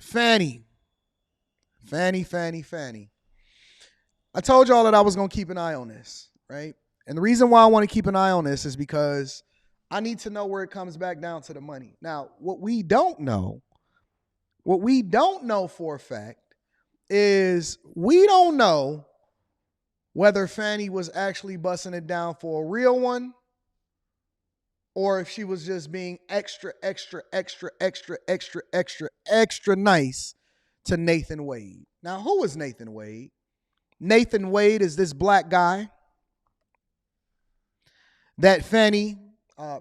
Fani. Fani. I told y'all that I was going to keep an eye on this, right? And the reason why I want to keep an eye on this is because I need to know where it comes back down to the money. Now, what we don't know for a fact is we don't know whether Fani was actually busting it down for a real one or if she was just being extra nice to Nathan Wade. Now, who is Nathan Wade? Nathan Wade is this black guy that Fani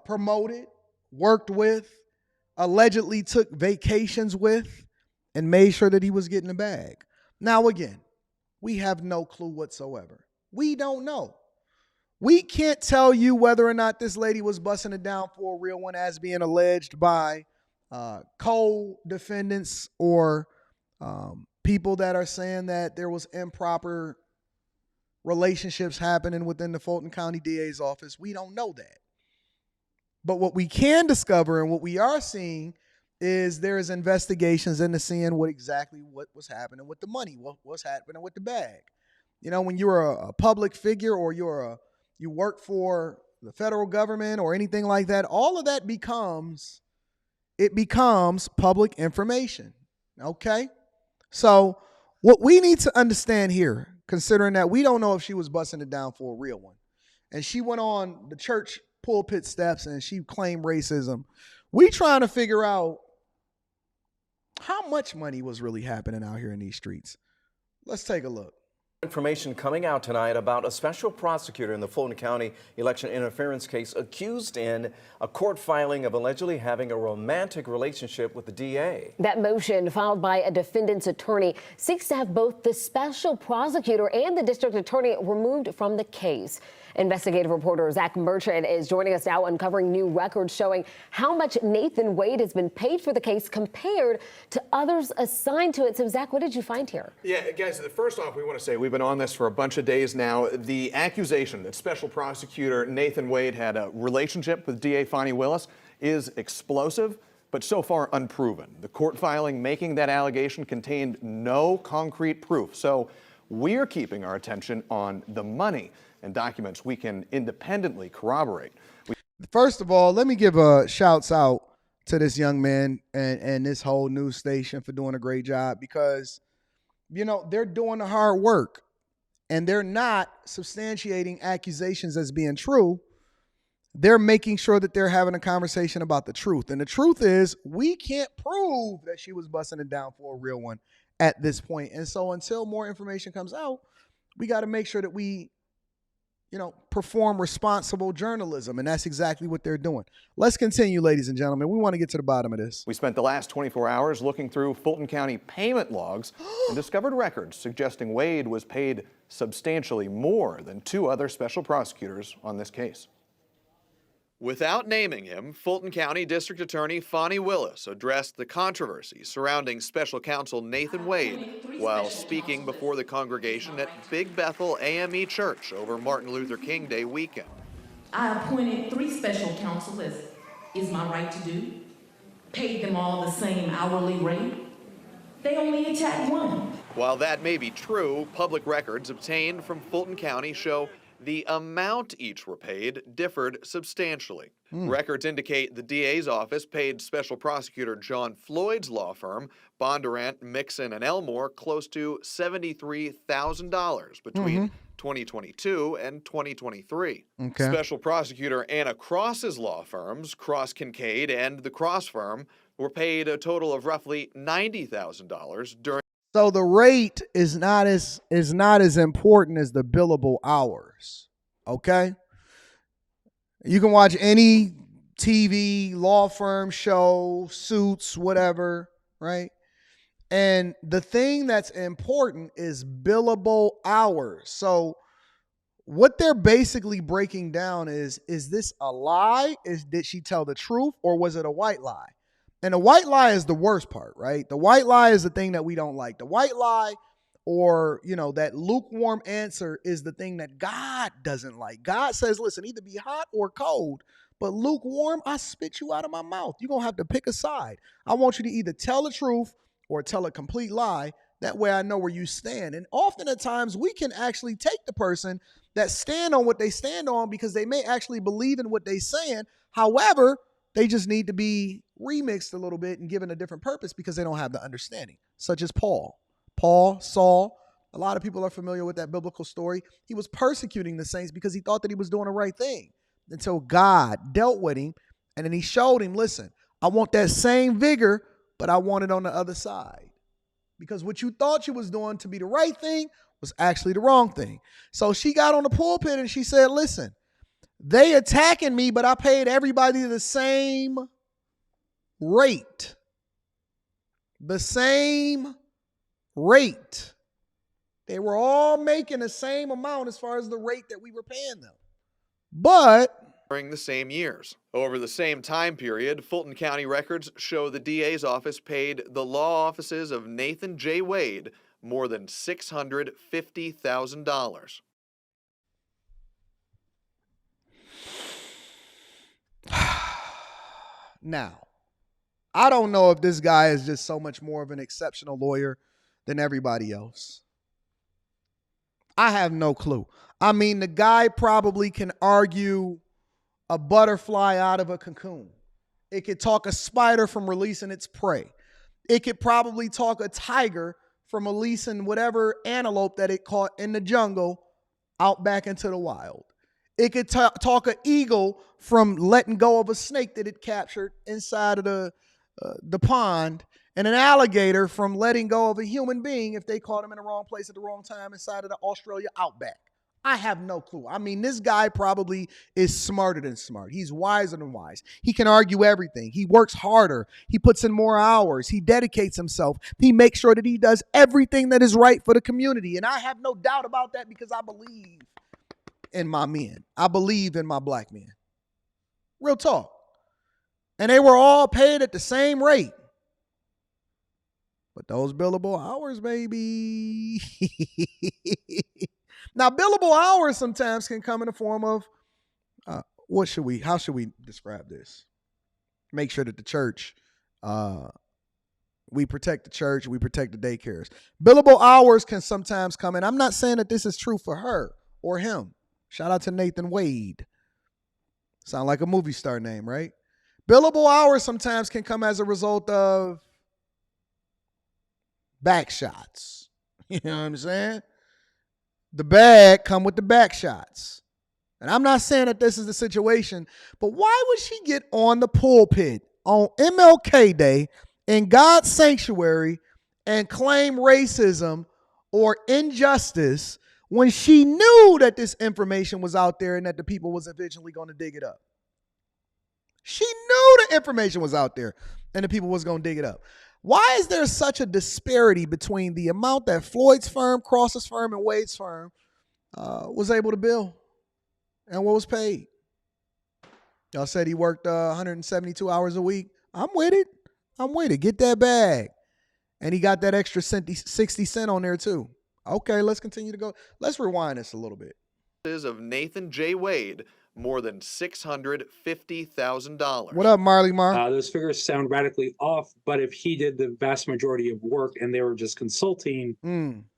promoted, worked with, allegedly took vacations with, and made sure that he was getting a bag. Now, again, we have no clue whatsoever. We don't know. We can't tell you whether or not this lady was busting it down for a real one as being alleged by co-defendants or people that are saying that there was improper relationships happening within the Fulton County DA's office. We don't know that. But what we can discover and what we are seeing is there is investigations into seeing what was happening with the money, what's happening with the bag. You know, when you're a public figure or you work for the federal government or anything like that, all of that becomes public information. Okay? So what we need to understand here, considering that we don't know if she was busting it down for a real one, and she went on the church pulpit steps and she claimed racism, we trying to figure out how much money was really happening out here in these streets. Let's take a look. Information coming out tonight about a special prosecutor in the Fulton County election interference case accused in a court filing of allegedly having a romantic relationship with the DA. That motion, filed by a defendant's attorney, seeks to have both the special prosecutor and the district attorney removed from the case. Investigative reporter Zach Merchant is joining us now, uncovering new records showing how much Nathan Wade has been paid for the case compared to others assigned to it. So, Zach, what did you find here? Yeah, guys, first off, we want to say we've been on this for a bunch of days now. The accusation that Special Prosecutor Nathan Wade had a relationship with DA Fani Willis is explosive, but so far unproven. The court filing making that allegation contained no concrete proof. So we're keeping our attention on the money and documents we can independently corroborate. First of all, let me give a shouts out to this young man and this whole news station for doing a great job, because, you know, they're doing the hard work and they're not substantiating accusations as being true. They're making sure that they're having a conversation about the truth. And the truth is, we can't prove that she was busting it down for a real one at this point. And so until more information comes out, we got to make sure that we, perform responsible journalism. And that's exactly what they're doing. Let's continue, ladies and gentlemen. We want to get to the bottom of this. We spent the last 24 hours looking through Fulton County payment logs and discovered records suggesting Wade was paid substantially more than two other special prosecutors on this case. Without naming him, Fulton County District Attorney Fani Willis addressed the controversy surrounding Special Counsel Nathan Wade while speaking before the congregation at Big Bethel AME Church over Martin Luther King Day weekend. I appointed 3 special counsel, as is my right to do, paid them all the same hourly rate. They only attacked one. While that may be true, public records obtained from Fulton County show the amount each were paid differed substantially. Records indicate the DA's office paid Special Prosecutor John Floyd's law firm, Bondurant, Mixon, and Elmore, close to $73,000 between 2022 and 2023. Okay. Special Prosecutor Anna Cross's law firms, Cross Kincaid and the Cross firm, were paid a total of roughly $90,000 during. So the rate is not as important as the billable hours. Okay? You can watch any TV, law firm show, Suits, whatever, right? And the thing that's important is billable hours. So what they're basically breaking down is this a lie? Did she tell the truth, or was it a white lie? And the white lie is the worst part, right? The white lie is the thing that we don't like. The white lie, or, that lukewarm answer, is the thing that God doesn't like. God says, listen, either be hot or cold, but lukewarm, I spit you out of my mouth. You're going to have to pick a side. I want you to either tell the truth or tell a complete lie. That way I know where you stand. And often at times we can actually take the person that stand on what they stand on because they may actually believe in what they're saying. However, they just need to be remixed a little bit and given a different purpose because they don't have the understanding, such as Paul. Saul, a lot of people are familiar with that biblical story. He was persecuting the saints because he thought that he was doing the right thing until God dealt with him. And then he showed him, listen, I want that same vigor, but I want it on the other side. Because what you thought you was doing to be the right thing was actually the wrong thing. So she got on the pulpit and she said, listen, they attacking me, but I paid everybody the same rate. The same rate. They were all making the same amount as far as the rate that we were paying them. But during the same years. Over the same time period, Fulton County records show the DA's office paid the law offices of Nathan J. Wade more than $650,000. Now, I don't know if this guy is just so much more of an exceptional lawyer than everybody else. I have no clue. I mean, the guy probably can argue a butterfly out of a cocoon. It could talk a spider from releasing its prey. It could probably talk a tiger from releasing whatever antelope that it caught in the jungle out back into the wild. It could talk an eagle from letting go of a snake that it captured inside of the pond, and an alligator from letting go of a human being if they caught him in the wrong place at the wrong time inside of the Australia outback. I have no clue. I mean, this guy probably is smarter than smart. He's wiser than wise. He can argue everything. He works harder. He puts in more hours. He dedicates himself. He makes sure that he does everything that is right for the community. And I have no doubt about that because I believe in my men. I believe in my black men. Real talk. And they were all paid at the same rate. But those billable hours, baby. Now, billable hours sometimes can come in the form of, how should we describe this? Make sure that the church, we protect the church, we protect the daycares. Billable hours can sometimes come in. I'm not saying that this is true for her or him. Shout out to Nathan Wade. Sound like a movie star name, right? Billable hours sometimes can come as a result of back shots. You know what I'm saying? The bag come with the back shots. And I'm not saying that this is the situation, but why would she get on the pulpit on MLK Day in God's sanctuary and claim racism or injustice when she knew that this information was out there and that the people was eventually going to dig it up? She knew the information was out there and the people was going to dig it up. Why is there such a disparity between the amount that Floyd's firm, Cross's firm, and Wade's firm was able to bill and what was paid? Y'all said he worked 172 hours a week. I'm with it. Get that bag. And he got that extra 60 cents on there too. Okay, let's continue to go. Let's rewind this a little bit. Of Nathan J. Wade, more than $650,000. What up, Marley Mar? Those figures sound radically off, but if he did the vast majority of work and they were just consulting,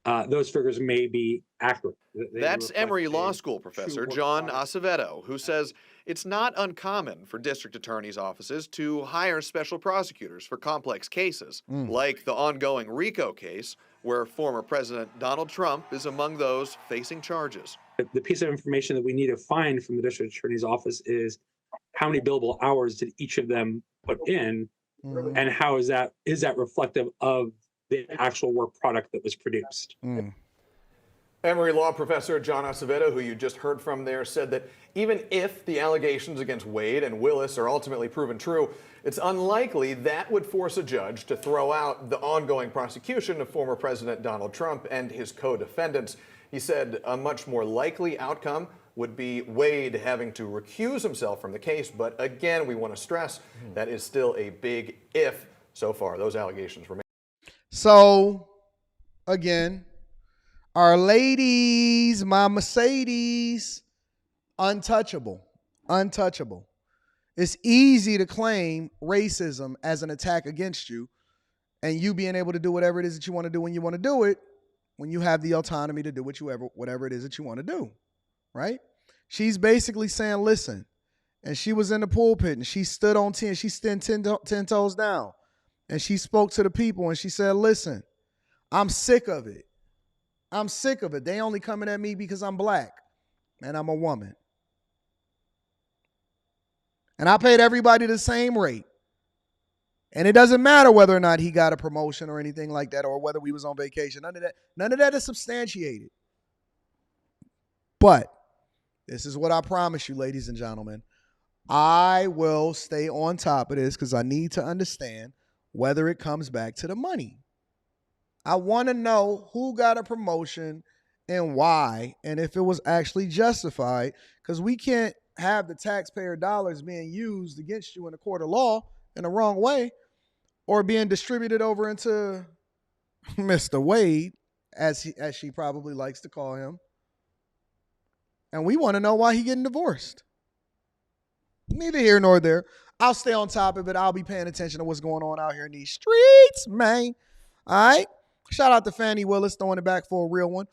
those figures may be accurate. That's Emory Law School professor John Acevedo, who says it's not uncommon for district attorneys' offices to hire special prosecutors for complex cases, like the ongoing RICO case, where former President Donald Trump is among those facing charges. The piece of information that we need to find from the district attorney's office is how many billable hours did each of them put in, and how is that reflective of the actual work product that was produced? Emory Law professor John Acevedo, who you just heard from there, said that even if the allegations against Wade and Willis are ultimately proven true, it's unlikely that would force a judge to throw out the ongoing prosecution of former President Donald Trump and his co-defendants. He said a much more likely outcome would be Wade having to recuse himself from the case. But again, we want to stress that is still a big if. So far, those allegations remain. So, again, our ladies, my Mercedes, untouchable. It's easy to claim racism as an attack against you and you being able to do whatever it is that you want to do when you want to do it, when you have the autonomy to do whatever it is that you want to do, right? She's basically saying, listen, and she was in the pulpit and she stood on 10, she stood 10 toes down, and she spoke to the people and she said, listen, I'm sick of it. I'm sick of it. They only coming at me because I'm black and I'm a woman. And I paid everybody the same rate. And it doesn't matter whether or not he got a promotion or anything like that, or whether we was on vacation. None of that is substantiated. But this is what I promise you, ladies and gentlemen. I will stay on top of this because I need to understand whether it comes back to the money. I want to know who got a promotion and why, and if it was actually justified, because we can't have the taxpayer dollars being used against you in a court of law in the wrong way, or being distributed over into Mr. Wade, as she probably likes to call him. And we want to know why he getting divorced. Neither here nor there. I'll stay on top of it. I'll be paying attention to what's going on out here in these streets, man. All right. Shout out to Fani Willis throwing it back for a real one.